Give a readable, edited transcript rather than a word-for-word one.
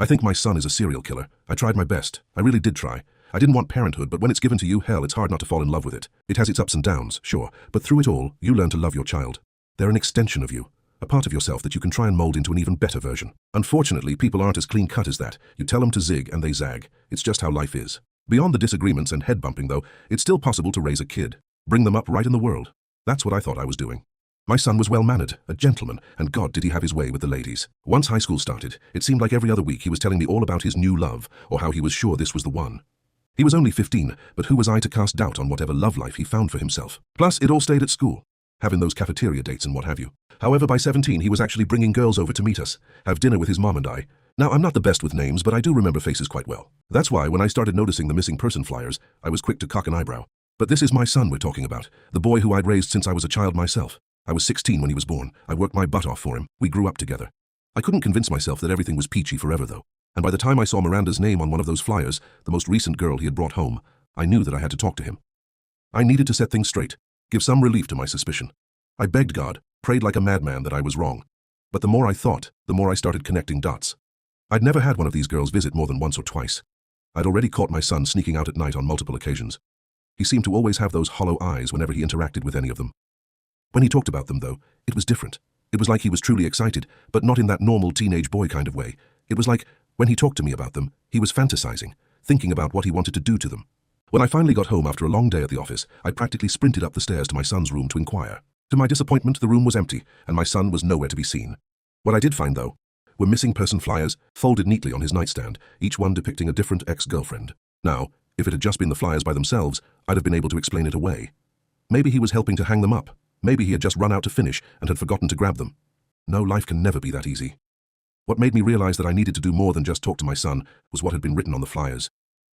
I think my son is a serial killer. I tried my best. I really did try. I didn't want parenthood, but when it's given to you, hell, it's hard not to fall in love with it. It has its ups and downs, sure, but through it all, you learn to love your child. They're an extension of you, a part of yourself that you can try and mold into an even better version. Unfortunately, people aren't as clean-cut as that. You tell them to zig and they zag. It's just how life is. Beyond the disagreements and head-bumping, though, it's still possible to raise a kid. Bring them up right in the world. That's what I thought I was doing. My son was well-mannered, a gentleman, and God did he have his way with the ladies. Once high school started, it seemed like every other week he was telling me all about his new love, or how he was sure this was the one. He was only 15, but who was I to cast doubt on whatever love life he found for himself? Plus, it all stayed at school, having those cafeteria dates and what have you. However, by 17, he was actually bringing girls over to meet us, have dinner with his mom and I. Now, I'm not the best with names, but I do remember faces quite well. That's why, when I started noticing the missing person flyers, I was quick to cock an eyebrow. But this is my son we're talking about, the boy who I'd raised since I was a child myself. I was 16 when he was born. I worked my butt off for him. We grew up together. I couldn't convince myself that everything was peachy forever, though. And by the time I saw Miranda's name on one of those flyers, the most recent girl he had brought home, I knew that I had to talk to him. I needed to set things straight, give some relief to my suspicion. I begged God, prayed like a madman that I was wrong. But the more I thought, the more I started connecting dots. I'd never had one of these girls visit more than once or twice. I'd already caught my son sneaking out at night on multiple occasions. He seemed to always have those hollow eyes whenever he interacted with any of them. When he talked about them, though, it was different. It was like he was truly excited, but not in that normal teenage boy kind of way. It was like, when he talked to me about them, he was fantasizing, thinking about what he wanted to do to them. When I finally got home after a long day at the office, I practically sprinted up the stairs to my son's room to inquire. To my disappointment, the room was empty, and my son was nowhere to be seen. What I did find, though, were missing person flyers, folded neatly on his nightstand, each one depicting a different ex-girlfriend. Now, if it had just been the flyers by themselves, I'd have been able to explain it away. Maybe he was helping to hang them up. Maybe he had just run out to finish and had forgotten to grab them. No, life can never be that easy. What made me realize that I needed to do more than just talk to my son was what had been written on the flyers.